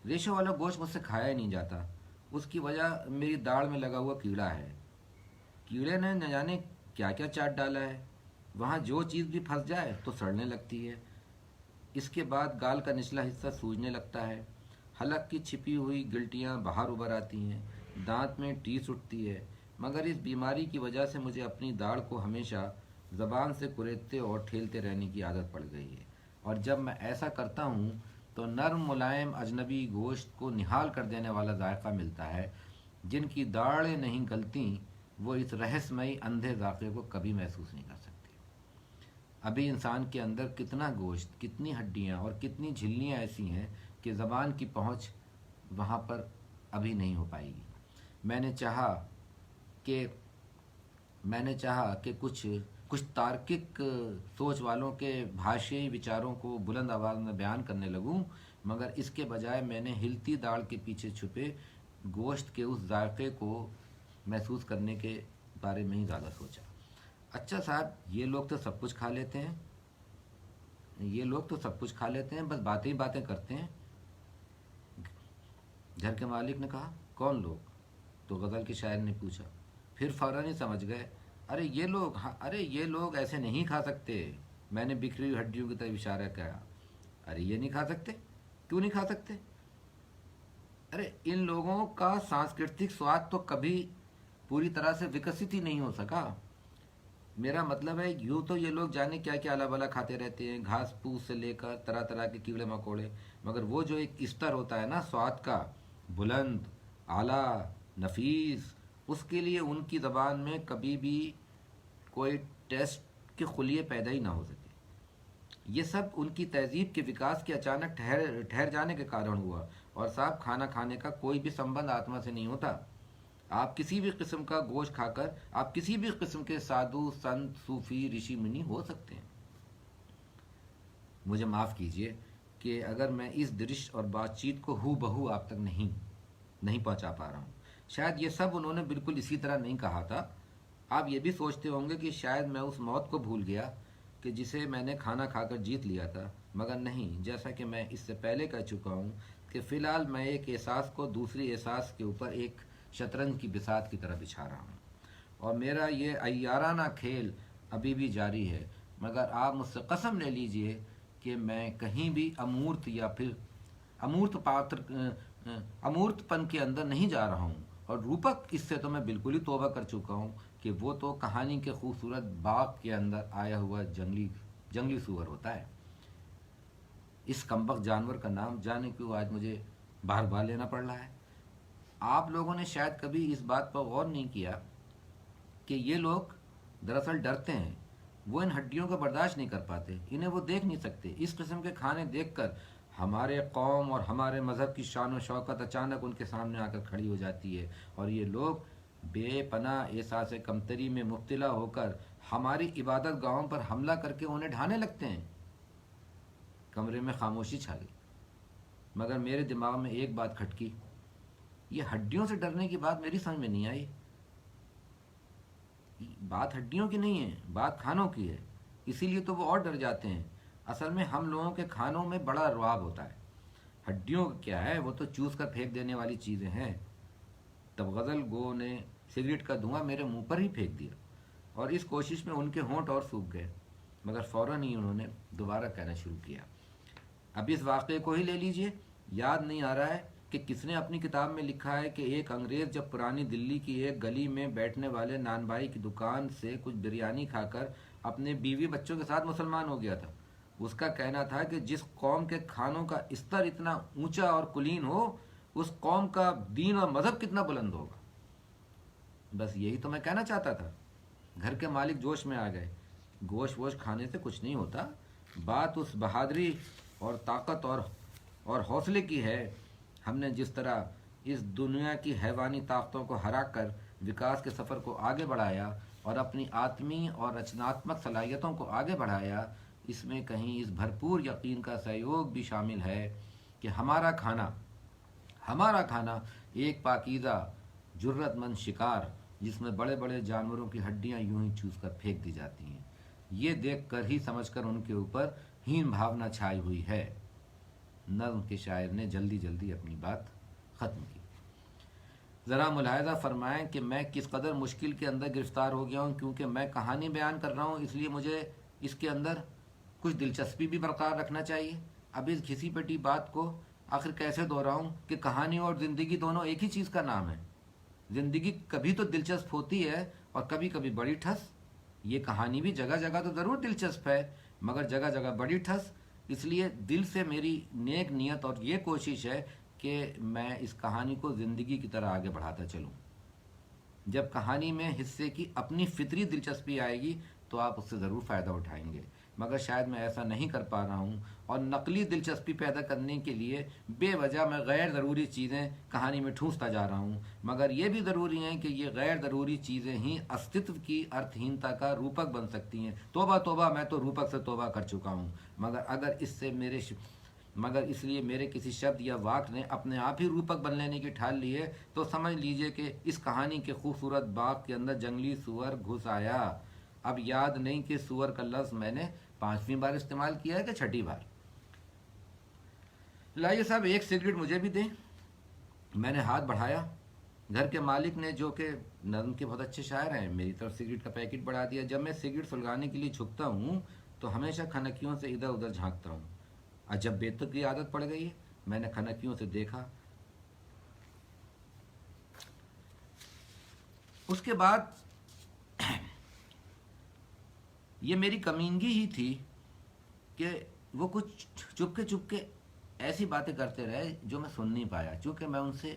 A: ریشوں والا گوشت مجھ سے کھایا نہیں جاتا۔ اس کی وجہ میری داڑھ میں لگا ہوا کیڑا ہے۔ کیڑے نے نہ جانے کیا کیا چاٹ ڈالا ہے، وہاں جو چیز بھی پھنس جائے تو سڑنے لگتی ہے۔ اس کے بعد گال کا نچلا حصہ سوجنے لگتا ہے، حلق کی چھپی ہوئی گلٹیاں باہر ابھر آتی ہیں، دانت میں ٹیس اٹھتی ہے۔ مگر اس بیماری کی وجہ سے مجھے اپنی داڑھ کو ہمیشہ زبان سے کریدتے اور ٹھیلتے رہنے کی عادت پڑ گئی ہے، اور جب میں ایسا کرتا ہوں تو نرم ملائم اجنبی گوشت کو نہال کر دینے والا ذائقہ ملتا ہے۔ جن کی داڑھیں نہیں گلتیں وہ اس رہسمئی اندھے ذائقے کو کبھی محسوس نہیں کر سکتے۔ ابھی انسان کے اندر کتنا گوشت، کتنی ہڈیاں اور کتنی جھلیاں ایسی ہیں کہ زبان کی پہنچ وہاں پر ابھی نہیں ہو پائے گی۔ میں نے چاہا کہ کچھ تارکک سوچ والوں کے بھاشئی وچاروں کو بلند آواز میں بیان کرنے لگوں، مگر اس کے بجائے میں نے ہلتی داڑھ کے پیچھے چھپے گوشت کے اس ذائقے کو محسوس کرنے کے بارے میں ہی زیادہ سوچا۔ اچھا صاحب، یہ لوگ تو سب کچھ کھا لیتے ہیں، بس باتیں ہی باتیں کرتے ہیں۔ گھر کے مالک نے کہا۔ کون لوگ؟ تو غزل کے شاعر نے پوچھا۔ پھر فوراً ہی سمجھ گئے۔ ارے یہ لوگ ایسے نہیں کھا سکتے۔ میں نے بکھری ہوئی ہڈیوں کی طرف اشارہ کیا۔ ارے یہ نہیں کھا سکتے؟ کیوں نہیں کھا سکتے؟ ارے ان لوگوں کا سانسکرتک سواد تو کبھی پوری طرح سے وکست ہی نہیں ہو سکا۔ میرا مطلب ہے یوں تو یہ لوگ جانے کیا کیا الا بلا کھاتے رہتے ہیں، گھاس پھوس سے لے کر طرح طرح کے کیڑے مکوڑے، مگر وہ جو ایک استر ہوتا ہے نا سواد کا، بلند، اعلیٰ، نفیس، اس کے لیے ان کی زبان میں کبھی بھی کوئی ٹیسٹ کے خلیے پیدا ہی نہ ہو سکے۔ یہ سب ان کی تہذیب کے وکاس کے اچانک ٹھہر جانے کے کارن ہوا۔ اور صاحب، کھانا کھانے کا کوئی بھی سمبند آتما سے نہیں ہوتا۔ آپ کسی بھی قسم کا گوشت کھا کر آپ کسی بھی قسم کے سادھو، سنت، صوفی، رشی منی ہو سکتے ہیں۔ مجھے معاف کیجئے کہ اگر میں اس درش اور بات چیت کو ہو بہو آپ تک نہیں پہنچا پا رہا ہوں۔ شاید یہ سب انہوں نے بالکل اسی طرح نہیں کہا تھا۔ آپ یہ بھی سوچتے ہوں گے کہ شاید میں اس موت کو بھول گیا کہ جسے میں نے کھانا کھا کر جیت لیا تھا، مگر نہیں، جیسا کہ میں اس سے پہلے کہہ چکا ہوں کہ فی الحال میں ایک احساس کو دوسری احساس کے اوپر ایک شطرنج کی بساط کی طرح بچھا رہا ہوں، اور میرا یہ عیارانہ کھیل ابھی بھی جاری ہے۔ مگر آپ مجھ سے قسم لے لیجئے کہ میں کہیں بھی امورت یا پھر امورت پن کے اندر نہیں جا رہا ہوں، اور روپک، اس سے تو میں بالکل ہی توبہ کر چکا ہوں کہ وہ تو کہانی کے خوبصورت باغ کے اندر آیا ہوا جنگلی سور ہوتا ہے۔ اس کمبخت جانور کا نام جانے کیوں آج مجھے بار بار لینا پڑ رہا ہے۔ آپ لوگوں نے شاید کبھی اس بات پر غور نہیں کیا کہ یہ لوگ دراصل ڈرتے ہیں، وہ ان ہڈیوں کو برداشت نہیں کر پاتے، انہیں وہ دیکھ نہیں سکتے۔ اس قسم کے کھانے دیکھ کر ہمارے قوم اور ہمارے مذہب کی شان و شوکت اچانک ان کے سامنے آ کر کھڑی ہو جاتی ہے، اور یہ لوگ بے پناہ احساس کمتری میں مبتلا ہو کر ہماری عبادت گاہوں پر حملہ کر کے انہیں ڈھانے لگتے ہیں۔ کمرے میں خاموشی چھا گئی، مگر میرے دماغ میں ایک بات کھٹکی۔ یہ ہڈیوں سے ڈرنے کی بات میری سمجھ میں نہیں آئی۔ بات ہڈیوں کی نہیں ہے، بات کھانوں کی ہے، اسی لیے تو وہ اور ڈر جاتے ہیں۔ اصل میں ہم لوگوں کے کھانوں میں بڑا رعب ہوتا ہے۔ ہڈیوں کیا ہے، وہ تو چوس کر پھینک دینے والی چیزیں ہیں۔ تب غزل گو نے سگریٹ کا دھواں میرے منہ پر ہی پھینک دیا، اور اس کوشش میں ان کے ہونٹ اور سوکھ گئے، مگر فوراً ہی انہوں نے دوبارہ کہنا شروع کیا۔ اب اس واقعے کو ہی لے لیجئے۔ یاد نہیں آ رہا ہے کہ کس نے اپنی کتاب میں لکھا ہے کہ ایک انگریز جب پرانی دلی کی ایک گلی میں بیٹھنے والے نان بھائی کی دکان سے کچھ بریانی کھا کر اپنے بیوی بچوں کے ساتھ مسلمان ہو گیا تھا۔ اس کا کہنا تھا کہ جس قوم کے کھانوں کا استر اتنا اونچا اور کلین ہو، اس قوم کا دین اور مذہب کتنا بلند ہوگا۔ بس یہی تو میں کہنا چاہتا تھا۔ گھر کے مالک جوش میں آ گئے۔ گوشت ووشت کھانے سے کچھ نہیں ہوتا، بات اس بہادری اور طاقت اور حوصلے کی ہے۔ ہم نے جس طرح اس دنیا کی حیوانی طاقتوں کو ہرا کر وکاس کے سفر کو آگے بڑھایا اور اپنی آتمی اور رچناتمک صلاحیتوں کو آگے بڑھایا، اس میں کہیں اس بھرپور یقین کا سہیوگ بھی شامل ہے کہ ہمارا کھانا ایک پاکیزہ جرت مند شکار، جس میں بڑے بڑے جانوروں کی ہڈیاں یوں ہی چوس کر پھینک دی جاتی ہیں، یہ دیکھ کر ہی سمجھ کر ان کے اوپر ہین بھاونا چھائی ہوئی ہے۔ نظم کے شاعر نے جلدی اپنی بات ختم کی۔ ذرا ملاحظہ فرمائیں کہ میں کس قدر مشکل کے اندر گرفتار ہو گیا ہوں، کیونکہ میں کہانی بیان کر رہا ہوں، اس لیے مجھے اس کے اندر کچھ دلچسپی بھی برقرار رکھنا چاہیے۔ اب اس گھسی پٹی بات کو آخر کیسے دہراؤں کہ کہانی اور زندگی دونوں ایک ہی چیز کا نام ہے۔ زندگی کبھی تو دلچسپ ہوتی ہے اور کبھی کبھی بڑی ٹھس۔ یہ کہانی بھی جگہ جگہ تو ضرور دلچسپ ہے، مگر جگہ جگہ بڑی ٹھس۔ اس لیے دل سے میری نیک نیت اور یہ کوشش ہے کہ میں اس کہانی کو زندگی کی طرح آگے بڑھاتا چلوں۔ جب کہانی میں حصے کی اپنی فطری دلچسپی آئے گی تو آپ اس سے ضرور فائدہ اٹھائیں گے، مگر شاید میں ایسا نہیں کر پا رہا ہوں، اور نقلی دلچسپی پیدا کرنے کے لیے بے وجہ میں غیر ضروری چیزیں کہانی میں ٹھونستا جا رہا ہوں، مگر یہ بھی ضروری ہے کہ یہ غیر ضروری چیزیں ہی استتو کی ارتھہینتا کا روپک بن سکتی ہیں۔ توبہ، میں تو روپک سے توبہ کر چکا ہوں، مگر اس لیے میرے کسی شبد یا واک نے اپنے آپ ہی روپک بن لینے کی ٹھال لی ہے تو سمجھ لیجئے کہ اس کہانی کے خوبصورت باغ کے اندر جنگلی سور گھس آیا۔ اب یاد نہیں کہ سور کا لفظ میں نے 5ویں بار استعمال کیا ہے کہ 6ٹھی بار۔ لائیے صاحب ایک سگریٹ مجھے بھی دیں۔ میں نے ہاتھ بڑھایا۔ گھر کے مالک نے، جو کہ نظم کے بہت اچھے شاعر ہیں، میری طرف سگریٹ کا پیکٹ بڑھا دیا۔ جب میں سگریٹ سلگانے کے لیے جھکتا ہوں تو ہمیشہ کھنکیوں سے ادھر ادھر جھانکتا ہوں۔ عجب بےتک کی عادت پڑ گئی ہے۔ میں نے کھنکیوں سے دیکھا۔ اس کے بعد یہ میری کمینگی ہی تھی کہ وہ چپ کے ایسی باتیں کرتے رہے جو میں سن نہیں پایا، چونکہ میں ان سے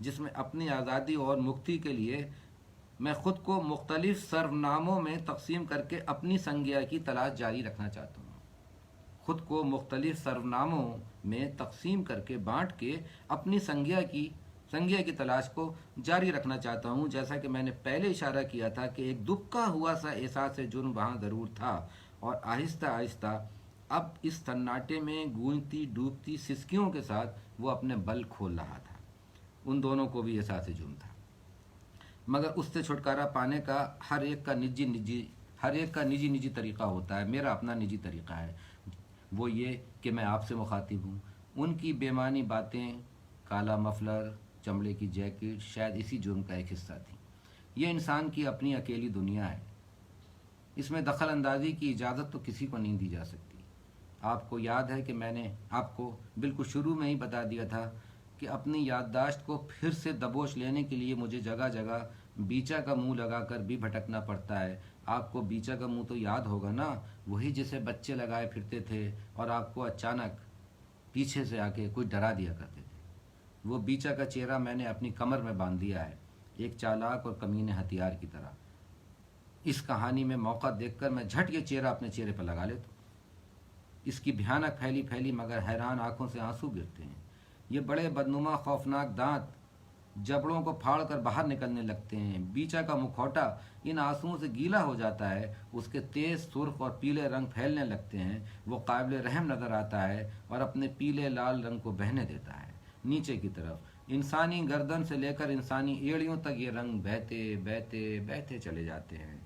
A: جس میں اپنی آزادی اور مکتی کے لیے میں خود کو مختلف سرناموں میں تقسیم کر کے اپنی سنگیا کی تلاش جاری رکھنا چاہتا ہوں۔ خود کو مختلف سرناموں میں تقسیم کر کے بانٹ کے اپنی سنگیا کی تلاش کو جاری رکھنا چاہتا ہوں، جیسا کہ میں نے پہلے اشارہ کیا تھا کہ ایک دبکا ہوا سا احساس جرم وہاں ضرور تھا، اور آہستہ آہستہ اب اس سناٹے میں گونجتی ڈوبتی سسکیوں کے ساتھ وہ اپنے بل کھول رہا تھا۔ ان دونوں کو بھی احساس جرم تھا، مگر اس سے چھٹکارا پانے کا ہر ایک کا نجی طریقہ ہوتا ہے۔ میرا اپنا نجی طریقہ ہے، وہ یہ کہ میں آپ سے مخاطب ہوں۔ ان کی بے معنی باتیں، کالا مفلر، چمڑے کی جیکٹ شاید اسی جرم کا ایک حصہ تھی۔ یہ انسان کی اپنی اکیلی دنیا ہے، اس میں دخل اندازی کی اجازت تو کسی کو نہیں دی جا سکتی۔ آپ کو یاد ہے کہ میں نے آپ کو بالکل شروع میں ہی بتا دیا تھا کہ اپنی یادداشت کو پھر سے دبوچ لینے کے لیے مجھے جگہ جگہ بیچا کا منہ لگا کر بھی بھٹکنا پڑتا ہے۔ آپ کو بیچا کا منہ تو یاد ہوگا نا، وہی جسے بچے لگائے پھرتے تھے اور آپ کو اچانک پیچھے سے آ کے کوئی ڈرا دیا کرتے تھے۔ وہ بیچا کا چہرہ میں نے اپنی کمر میں باندھ دیا ہے، ایک چالاک اور کمینے ہتھیار کی طرح۔ اس کہانی میں موقع دیکھ کر میں جھٹ یہ چہرہ اپنے چہرے پر لگا لیتا ہوں۔ اس کی بھیانک پھیلی مگر حیران آنکھوں سے آنسو گرتے ہیں۔ یہ بڑے بدنما خوفناک دانت جبڑوں کو پھاڑ کر باہر نکلنے لگتے ہیں۔ بیچا کا مکھوٹا ان آنسوؤں سے گیلا ہو جاتا ہے، اس کے تیز سرخ اور پیلے رنگ پھیلنے لگتے ہیں۔ وہ قابل رحم نظر آتا ہے اور اپنے پیلے لال رنگ کو بہنے دیتا ہے نیچے کی طرف۔ انسانی گردن سے لے کر انسانی ایڑیوں تک یہ رنگ بہتے بہتے بہتے چلے جاتے ہیں۔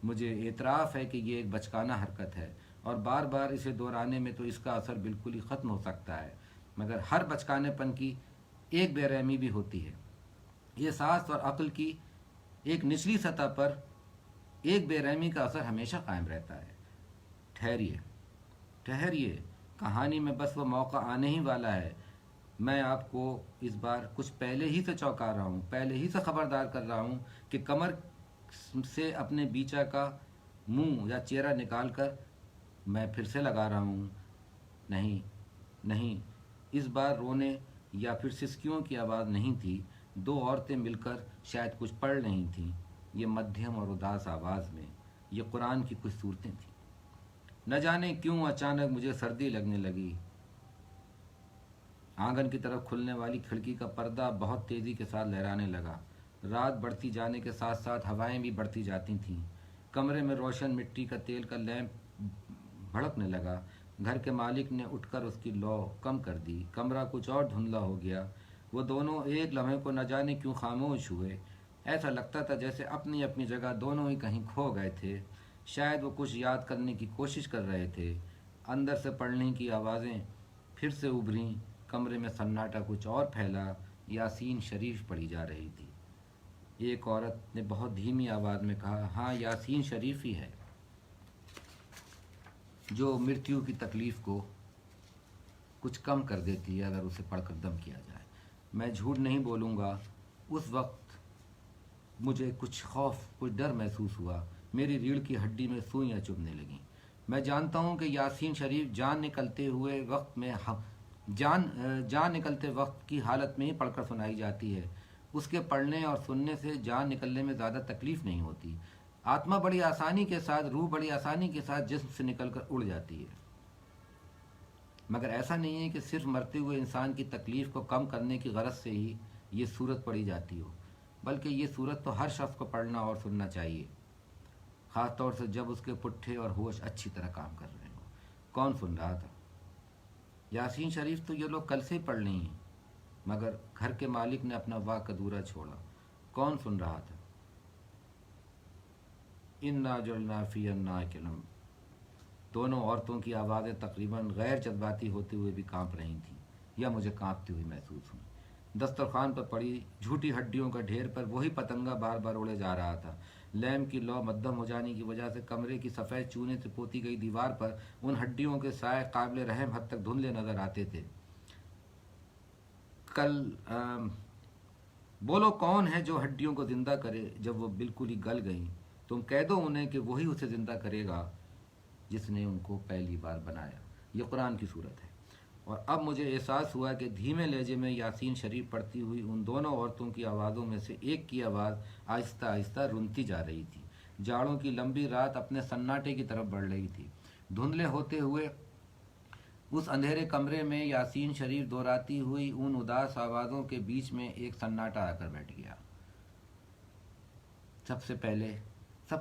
A: مجھے اعتراف ہے کہ یہ ایک بچکانہ حرکت ہے، اور بار بار اسے دہرانے میں تو اس کا اثر بالکل ہی ختم ہو سکتا ہے، مگر ہر بچکانے پن کی ایک بے رحمی بھی ہوتی ہے۔ احساس اور عقل کی ایک نچلی سطح پر ایک بے رحمی کا اثر ہمیشہ قائم رہتا ہے۔ ٹھہریے، کہانی میں بس وہ موقع آنے ہی والا ہے۔ میں آپ کو اس بار کچھ پہلے ہی سے چونکا رہا ہوں، پہلے ہی سے خبردار کر رہا ہوں کہ کمر سے اپنے بیچا کا منہ یا چہرہ نکال کر میں پھر سے لگا رہا ہوں۔ نہیں، اس بار رونے یا پھر سسکیوں کی آواز نہیں تھی۔ دو عورتیں مل کر شاید کچھ پڑھ رہی تھیں، یہ مدھیم اور اداس آواز میں۔ یہ قرآن کی کچھ صورتیں تھیں۔ نہ جانے کیوں اچانک مجھے سردی لگنے لگی۔ آنگن کی طرف کھلنے والی کھڑکی کا پردہ بہت تیزی کے ساتھ لہرانے لگا۔ رات بڑھتی جانے کے ساتھ ساتھ ہوائیں بھی بڑھتی جاتی تھیں۔ کمرے میں روشن مٹی کا تیل کا لیمپ بھڑکنے لگا۔ گھر کے مالک نے اٹھ کر اس کی لو کم کر دی۔ کمرہ کچھ اور دھندلا ہو گیا۔ وہ دونوں ایک لمحے کو نہ جانے کیوں خاموش ہوئے۔ ایسا لگتا تھا جیسے اپنی اپنی جگہ دونوں ہی کہیں کھو گئے تھے۔ شاید وہ کچھ یاد کرنے کی کوشش کر رہے تھے۔ اندر سے پڑھنے کی آوازیں پھر سے ابھریں۔ کمرے میں سناٹا کچھ اور پھیلا۔ یاسین شریف پڑھی جا رہی تھی۔ ایک عورت نے بہت دھیمی آواز میں کہا، ہاں یاسین شریف ہی ہے، جو مرتیو کی تکلیف کو کچھ کم کر دیتی ہے اگر اسے پڑھ کر دم کیا جائے۔ میں جھوٹ نہیں بولوں گا، اس وقت مجھے کچھ خوف، کچھ ڈر محسوس ہوا۔ میری ریڑھ کی ہڈی میں سوئیاں چبھنے لگیں۔ میں جانتا ہوں کہ یاسین شریف جان نکلتے وقت کی حالت میں ہی پڑھ کر سنائی جاتی ہے۔ اس کے پڑھنے اور سننے سے جان نکلنے میں زیادہ تکلیف نہیں ہوتی۔ آتما بڑی آسانی کے ساتھ، روح بڑی آسانی کے ساتھ جسم سے نکل کر اڑ جاتی ہے۔ مگر ایسا نہیں ہے کہ صرف مرتے ہوئے انسان کی تکلیف کو کم کرنے کی غرض سے ہی یہ صورت پڑھی جاتی ہو، بلکہ یہ صورت تو ہر شخص کو پڑھنا اور سننا چاہیے، خاص طور سے جب اس کے پٹھے اور ہوش اچھی طرح کام کر رہے ہوں۔ کون سن رہا تھا؟ یاسین شریف تو یہ لوگ کل سے ہی پڑھ رہی ہیں، مگر گھر کے مالک نے اپنا واک ادھورا چھوڑا۔ کون سن رہا تھا؟ انا جعلنا فی اناکلم۔ دونوں عورتوں کی آوازیں تقریباً غیر جذباتی ہوتے ہوئے بھی کانپ رہی تھیں، یا مجھے کانپتی ہوئی محسوس ہوئی۔ دسترخوان پر پڑی جھوٹی ہڈیوں کا ڈھیر پر وہی پتنگا بار بار اڑے جا رہا تھا۔ لیمپ کی لو مدھم ہو جانے کی وجہ سے کمرے کی سفید چونے سے پوتی گئی دیوار پر ان ہڈیوں کے سائے قابل رحم حد تک دھندلے نظر آتے تھے۔ بولو کون ہے جو ہڈیوں کو زندہ کرے جب وہ بالکل ہی گل گئیں؟ تم کہہ دو انہیں کہ وہی اسے زندہ کرے گا جس نے ان کو پہلی بار بنایا۔ یہ قرآن کی صورت ہے۔ اور اب مجھے احساس ہوا کہ دھیمے لہجے میں یاسین شریف پڑھتی ہوئی ان دونوں عورتوں کی آوازوں میں سے ایک کی آواز آہستہ آہستہ رنتی جا رہی تھی۔ جاڑوں کی لمبی رات اپنے سناٹے کی طرف بڑھ رہی تھی۔ دھندلے ہوتے ہوئے اس اندھیرے کمرے میں یاسین شریف دہراتی ہوئی ان اداس آوازوں کے بیچ میں ایک سناٹا آ کر بیٹھ گیا۔ سب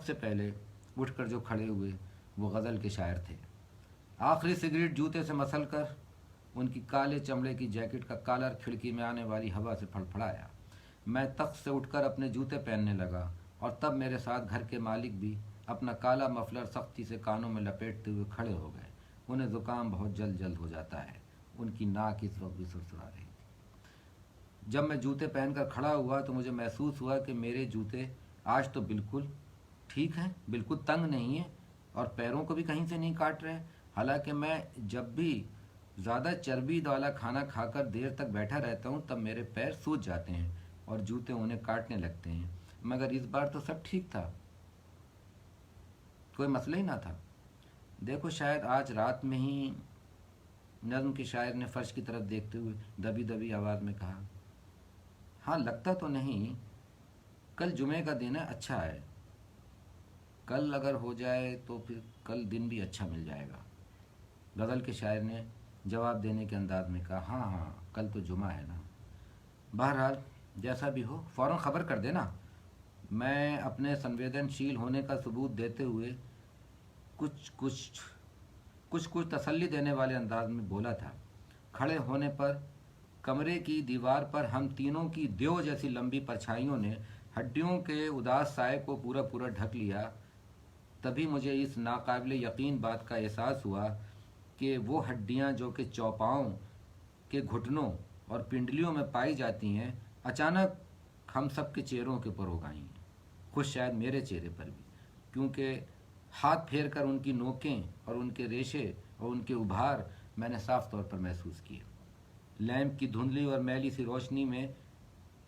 A: سے پہلے اٹھ کر جو کھڑے ہوئے وہ غزل کے شاعر تھے۔ آخری سگریٹ جوتے سے مسل کر ان کی کالے چمڑے کی جیکٹ کا کالر کھڑکی میں آنے والی ہوا سے پھڑپھڑایا۔ میں تخت سے اٹھ کر اپنے جوتے پہننے لگا اور تب میرے ساتھ گھر کے مالک بھی اپنا کالا مفلر سختی سے کانوں میں لپیٹتے ہوئے کھڑے ہو گئے۔ انہیں زکام بہت جلد ہو جاتا ہے۔ ان کی ناک اس وقت بھی سرسرا رہی تھی۔ جب میں جوتے پہن کر کھڑا ہوا تو مجھے محسوس ہوا کہ میرے جوتے آج تو بالکل ٹھیک ہیں، بالکل تنگ نہیں ہیں اور پیروں کو بھی کہیں سے نہیں کاٹ رہے۔ حالانکہ میں جب بھی زیادہ چربی والا کھانا کھا کر دیر تک بیٹھا رہتا ہوں تب میرے پیر سوج جاتے ہیں اور جوتے انہیں کاٹنے لگتے ہیں، مگر اس بار تو سب ٹھیک تھا، کوئی مسئلہ ہی نہ تھا۔ دیکھو شاید آج رات میں ہی، نظم کے شاعر نے فرش کی طرف دیکھتے ہوئے دبی دبی آواز میں کہا۔ ہاں لگتا تو نہیں، کل جمعے کا دن ہے، اچھا ہے، کل اگر ہو جائے تو پھر کل دن بھی اچھا مل جائے گا۔ غزل کے شاعر نے جواب دینے کے انداز میں کہا، ہاں کل تو جمعہ ہے نا، بہرحال جیسا بھی ہو فوراً خبر کر دینا۔ میں اپنے سنویدنشیل ہونے کا ثبوت دیتے ہوئے کچھ تسلی دینے والے انداز میں بولا تھا۔ کھڑے ہونے پر کمرے کی دیوار پر ہم تینوں کی دیو جیسی لمبی پرچھائیوں نے ہڈیوں کے اداس سائے کو پورا ڈھک لیا۔ تبھی مجھے اس ناقابل یقین بات کا احساس ہوا کہ وہ ہڈیاں جو کہ چوپاؤں کے گھٹنوں اور پنڈلیوں میں پائی جاتی ہیں اچانک ہم سب کے چہروں کے اوپر ہو گئیں، کچھ شاید میرے چہرے پر بھی، کیونکہ ہاتھ پھیر کر ان کی نوکیں اور ان کے ریشے اور ان کے ابھار میں نے صاف طور پر محسوس کیے۔ لیمپ کی دھندلی اور میلی سی روشنی میں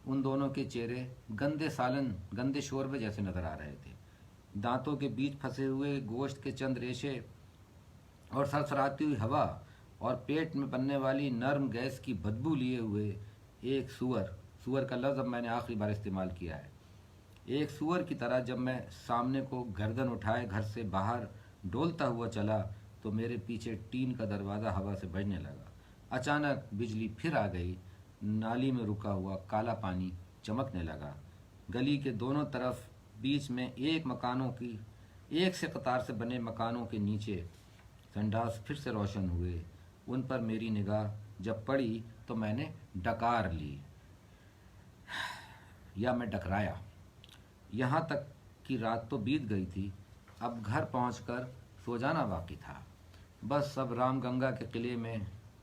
A: ان دونوں کے چہرے گندے شوربے جیسے نظر آ رہے تھے۔ دانتوں کے بیچ پھنسے ہوئے گوشت کے چند ریشے اور سرسراتی ہوئی ہوا اور پیٹ میں بننے والی نرم گیس کی بدبو لیے ہوئے ایک سور کا لفظ اب میں نے آخری بار استعمال کیا ہے، ایک سور کی طرح جب میں سامنے کو گردن اٹھائے گھر سے باہر ڈولتا ہوا چلا تو میرے پیچھے ٹین کا دروازہ ہوا سے بجنے لگا۔ اچانک بجلی پھر آ گئی، نالی میں رکا ہوا کالا پانی چمکنے لگا۔ گلی کے دونوں طرف بیچ میں ایک سے قطار سے بنے مکانوں کے نیچے سنڈاس پھر سے روشن ہوئے۔ ان پر میری نگاہ جب پڑی تو میں نے ڈکار لی یا میں ڈکرایا۔ یہاں تک کہ رات تو بیت گئی تھی، اب گھر پہنچ کر سو جانا باقی تھا۔ بس اب رام گنگا کے قلعے میں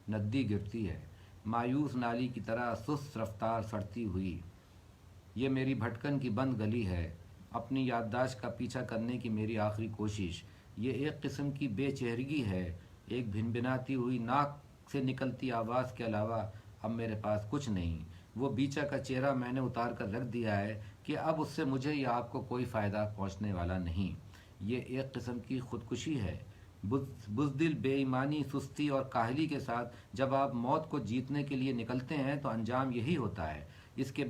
A: ندی گرتی ہے، مایوس نالی کی طرح سست رفتار سڑتی ہوئی۔ یہ میری بھٹکن کی بند گلی ہے، اپنی یادداشت کا پیچھا کرنے کی میری آخری کوشش۔ یہ ایک قسم کی بے چہرگی ہے، ایک بھنبھناتی ہوئی ناک سے نکلتی آواز کے علاوہ اب میرے پاس کچھ نہیں۔ وہ بیچا کا چہرہ میں نے اتار کر رکھ دیا ہے کہ اب اس سے مجھے یا آپ کو کوئی فائدہ پہنچنے والا نہیں۔ یہ ایک قسم کی خودکشی ہے، بزدل بے ایمانی، سستی اور کاہلی کے ساتھ جب آپ موت کو جیتنے کے لیے نکلتے ہیں تو انجام یہی ہوتا ہے۔ اس کے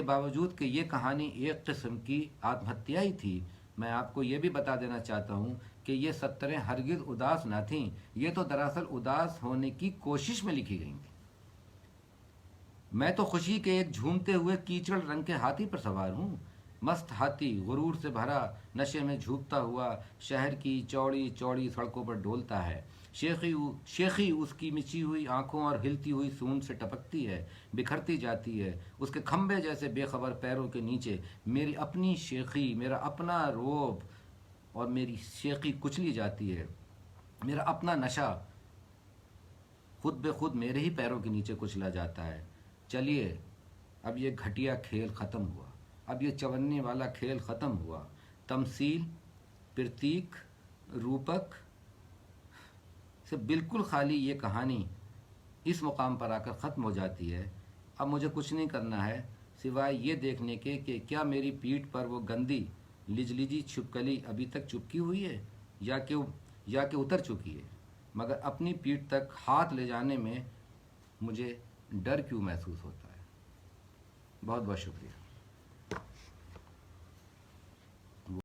A: باوجود کہ یہ کہانی ایک قسم کی آتم ہتیا ہی تھی، میں آپ کو یہ بھی بتا دینا چاہتا ہوں کہ یہ سطریں ہرگز اداس نہ تھیں، یہ تو دراصل اداس ہونے کی کوشش میں لکھی گئی تھیں۔ میں تو خوشی کے ایک جھومتے ہوئے کیچڑ رنگ کے ہاتھی پر سوار ہوں، مست ہاتھی غرور سے بھرا نشے میں جھوکتا ہوا شہر کی چوڑی چوڑی سڑکوں پر ڈولتا ہے۔ شیخی اس کی مچی ہوئی آنکھوں اور ہلتی ہوئی سونڈ سے ٹپکتی ہے، بکھرتی جاتی ہے۔ اس کے کھمبے جیسے بے خبر پیروں کے نیچے میری اپنی شیخی، میرا اپنا روب اور میری شیخی کچلی جاتی ہے۔ میرا اپنا نشہ خود بے خود میرے ہی پیروں کے نیچے کچلا جاتا ہے۔ چلیے اب یہ گھٹیا کھیل ختم ہوا، اب یہ چونے والا کھیل ختم ہوا۔ تمثیل، پرتیک، روپک سے بالکل خالی یہ کہانی اس مقام پر آ کر ختم ہو جاتی ہے۔ اب مجھے کچھ نہیں کرنا ہے سوائے یہ دیکھنے کے کہ کیا میری پیٹھ پر وہ گندی لجلیجی چھپکلی ابھی تک چپکی ہوئی ہے یا کہ اتر چکی ہے۔ مگر اپنی پیٹھ تک ہاتھ لے جانے میں مجھے ڈر کیوں محسوس ہوتا ہے؟ بہت بہت شکریہ.